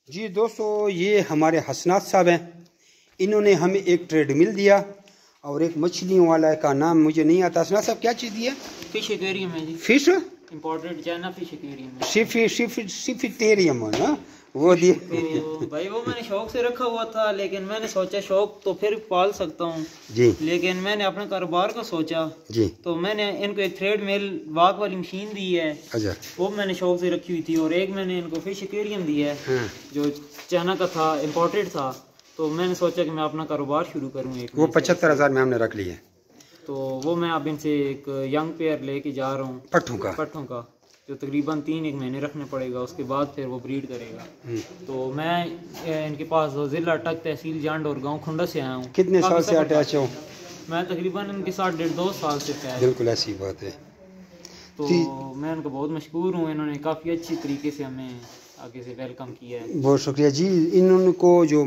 جی دوستو، یہ ہمارے حسنات صاحب ہیں. انہوں نے ہمیں ایک ٹریڈ مل دیا اور ایک مچھلیوں والا کا نام مجھے نہیں آتا. حسنات صاحب کیا چیز دی ہے؟ فش ایکویریم ہے جی. Fish imported China fish aquarium ہے. سیفیٹیریم ہے نا وہ دی. بھائی وہ میں نے شوق سے رکھا ہوا تھا، لیکن میں نے سوچا شوق تو پھر پال سکتا ہوں جی، لیکن میں نے اپنے کاروبار کو سوچا جی. تو میں نے ان کو ایک تھریڈ میل واک والی مشین دی ہے. اچھا. وہ میں نے شوق سے رکھی ہوئی تھی، اور ایک میں نے ان کو فش ایکویریم دی ہے جو چائنا کا تھا، امپورٹڈ تھا. تو میں نے سوچا کہ میں اپنا کاروبار شروع کروں. ایک وہ 75,000 میں ہم نے رکھ لی ہے. تو وہ میں اب ان سے ایک ینگ پیئر لے کے جا رہا ہوں پٹھوں کا جو تقریباً 3 مہینے رکھنے پڑے گا، اس کے بعد پھر وہ بریڈ کرے گا. تو میں ان کے پاس ضلع ٹک تحصیل جانڈ اور گاؤں کھنڈا سے آیا ہوں. کتنے سال سے اٹیچ ہو؟ میں تقریباً ان کے ساتھ 1.5-2 سال سے فیض. بالکل ایسی بات ہے. تو میں ان کو بہت مشکور ہوں، انہوں نے کافی اچھی طریقے سے ہمیں آگے سے ویلکم کیا ہے. بہت شکریہ جی. انہوں کو جو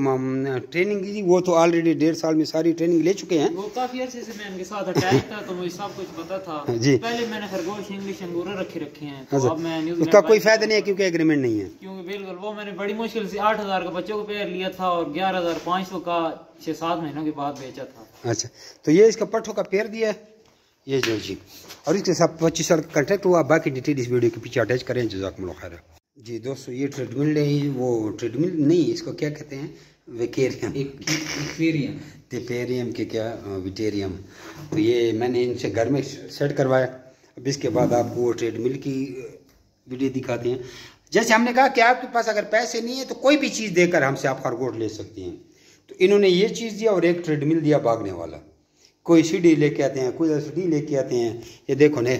ٹریننگ دی وہ تو آلریڈی 1.5 سال میں ساری ٹریننگ لے چکے ہیں. وہ کافی عرصے سے میں ان کے ساتھ اٹیچ تھا تو مجھے سب کچھ پتا تھا. جی. پہلے میں نے خرگوش انگلش انگورے رکھے ہیں، تو اب میں اس کا کوئی فائدہ نہیں ہے کیونکہ ایگریمنٹ نہیں ہے. کیونکہ بالکل وہ میں نے بڑی مشکل سے 8,000 کا بچوں کو پیئر لیا تھا اور 11,500 کا 6-7 مہینوں کے بعد بیچا تھا. اچھا، تو یہ اس کا پٹھوں کا پیئر دیا ہے یہ جو جی، اور اس کے ساتھ 25 سال کا کنٹریکٹ ہوا. باقی ڈیٹیل اس ویڈیو کے پیچھے اٹیچ کریں. جزاکم اللہ خیر. جی دوستو، یہ ٹریڈ مل ہے، وہ ٹریڈ مل نہیں، اس کو کیا کہتے ہیں؟ ویکیریم کے کیا ویٹیریم. تو یہ میں نے ان سے گھر میں سیٹ کروایا. اب اس کے بعد آپ کو ٹریڈ مل کی ویڈیو دکھاتے ہیں. جیسے ہم نے کہا کہ آپ کے پاس اگر پیسے نہیں ہیں تو کوئی بھی چیز دے کر ہم سے آپ خرگوش لے سکتے ہیں. تو انہوں نے یہ چیز دیا اور ایک ٹریڈ مل دیا بھاگنے والا. کوئی سی ڈی لے کے آتے ہیں، کوئی ایل سی ڈی لے کے آتے ہیں. یہ دیکھو نا،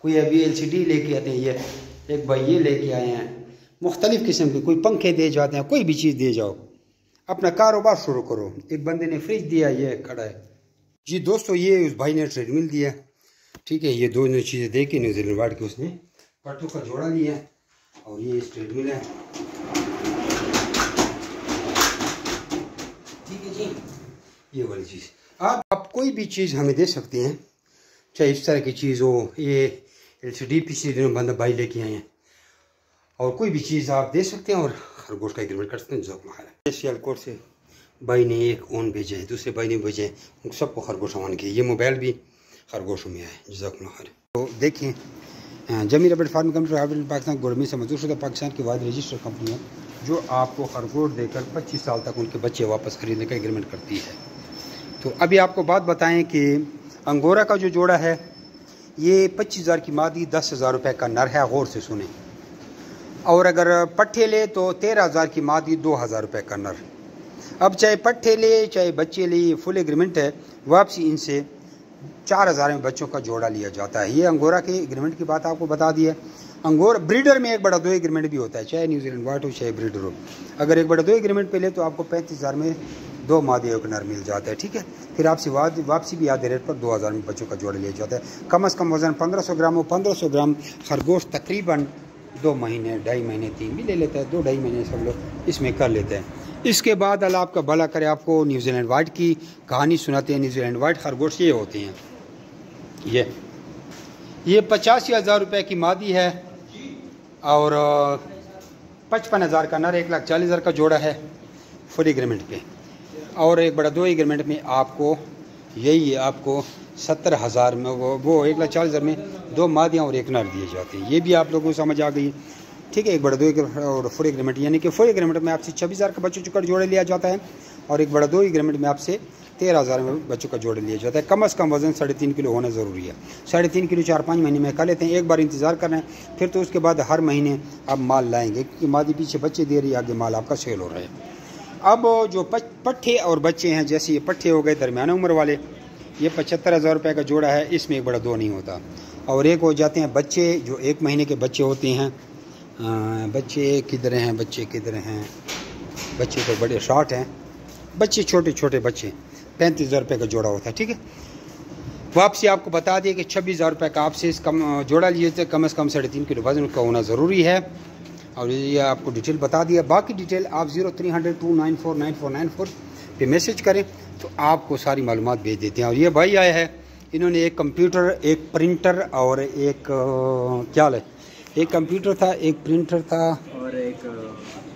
کوئی ابھی ایل سی ڈی لے کے آتے ہیں. یہ ایک بھائی یہ لے کے آئے ہیں مختلف قسم کے. کوئی پنکھے دے جاتے ہیں، کوئی بھی چیز دے جاؤ، اپنا کاروبار شروع کرو. ایک بندے نے فریج دیا، یہ کھڑا ہے. جی دوستو، یہ اس بھائی نے ٹریڈ مل دیا. ٹھیک ہے، یہ دونوں چیزیں دے کے نیوزی لینڈ وارڈ کے اس نے پٹھوں کا جوڑا لیا اور یہ اس ٹریڈ مل ہے. ٹھیک ہے جی، یہ والی چیز آپ کوئی بھی چیز ہمیں دے سکتے ہیں، چاہے اس طرح کی چیز ہو. یہ ایل سی ڈی پچھلے دنوں بندہ بھائی لے کے آئے ہیں، اور کوئی بھی چیز آپ دے سکتے ہیں اور خرگوش کا ایگریمنٹ کر سکتے ہیں. جزاکم اللہ خیر. سیال کوٹ سے بھائی نے ایک اون بھیجے ہیں، دوسرے بھائی نے بھیجے ہیں، ان سب کو خرگوش امان کیے. یہ موبائل بھی خرگوشوں میں ہے. جزاکم اللہ خیر. تو دیکھیں، جمی ربٹ فارم کمپنی پاکستان گورنمنٹ سے منظور شدہ پاکستان کی واحد رجسٹر کمپنی ہے جو آپ کو خرگوش دے کر 25 سال تک ان کے بچے واپس خریدنے کا ایگریمنٹ کرتی ہے. تو ابھی آپ کو بات بتائیں کہ انگورا کا جو جوڑا ہے یہ 25,000 کی مادی، 10,000 روپے کا نر ہے. غور سے سنیں. اور اگر پٹھے لے تو 13,000 کی مادی، 2,000 روپے کا نر. اب چاہے پٹھے لے چاہے بچے لے، یہ فل ایگریمنٹ ہے. واپسی ان سے 4,000 میں بچوں کا جوڑا لیا جاتا ہے. یہ انگورا کے ایگریمنٹ کی بات آپ کو بتا دی ہے. انگور بریڈر میں 1/2 ایگریمنٹ بھی ہوتا ہے، چاہے نیوزی لینڈ وائٹ ہو چاہے بریڈر ہو. اگر 1/2 ایگریمنٹ پہ لے تو آپ کو 35,000 میں 2 مادے ایک نر مل جاتا ہے. ٹھیک ہے، پھر آپ سے واپسی بھی آدھے ریٹ پر 2,000 میں بچوں کا جوڑا لیا جاتا ہے. کم از کم وزن 1500 گرام ہو. 1500 گرام خرگوش تقریباً 2 مہینے 2.5 مہینے 3 بھی لے لیتا ہے. 2-2.5 مہینے سب لوگ اس میں کر لیتے ہیں. اس کے بعد اللہ آپ کا بھلا کرے، آپ کو نیوزی لینڈ وائٹ کی کہانی سناتے ہیں. نیوزی لینڈ وائٹ خرگوش یہ ہوتے ہیں. یہ 85,000 روپے کی مادی ہے اور 55,000 کا نر، 1,40,000 کا جوڑا ہے فل ایگریمنٹ پہ. اور 1/2 ایگریمنٹ میں آپ کو یہی آپ کو 70,000 میں وہ 1,40,000 میں 2 مادیاں اور 1 نر دیے جاتے ہیں. یہ بھی آپ لوگوں کو سمجھ آ گئی. ٹھیک ہے، 1/2 اور فل ایگریمنٹ، یعنی کہ فل ایگریمنٹ میں آپ سے 26,000 کا بچوں کا جوڑا لیا جاتا ہے اور 1/2 ایگریمنٹ میں آپ سے 13,000 میں بچوں کا جوڑا لیا جاتا ہے. کم از کم وزن 3.5 کلو ہونا ضروری ہے. 3.5 کلو 4-5 مہینے میں کر لیتے ہیں. ایک بار انتظار کرنا ہے، پھر تو اس کے بعد ہر مہینے آپ مال لائیں گے کیونکہ مادی پیچھے بچے دے رہی ہے، آگے مال آپ کا سیل ہو رہا ہے. اب جو پٹھے اور بچے ہیں، جیسے یہ پٹھے ہو گئے درمیانہ عمر والے، یہ 75,000 روپے کا جوڑا ہے. اس میں 1/2 نہیں ہوتا. اور ایک ہو جاتے ہیں بچے جو 1 مہینے کے بچے ہوتے ہیں. بچے کدھر ہیں؟ بچے تو بڑے شارٹ ہیں، بچے چھوٹے بچے 35,000 روپے کا جوڑا ہوتا ہے. ٹھیک ہے، واپسی آپ کو بتا دیا کہ 26,000 روپے کا آپ سے اس کم جوڑا لیے تھے. کم از کم 3.5 کلو وزن کا ہونا ضروری ہے. اور یہ آپ کو ڈیٹیل بتا دیا. باقی ڈیٹیل آپ 0300-294-9494 پہ میسج کریں تو آپ کو ساری معلومات بھیج دیتے ہیں. اور یہ بھائی آئے ہیں، انہوں نے ایک کمپیوٹر، ایک پرنٹر اور ایک کیا لے، ایک کمپیوٹر تھا، ایک پرنٹر تھا اور ایک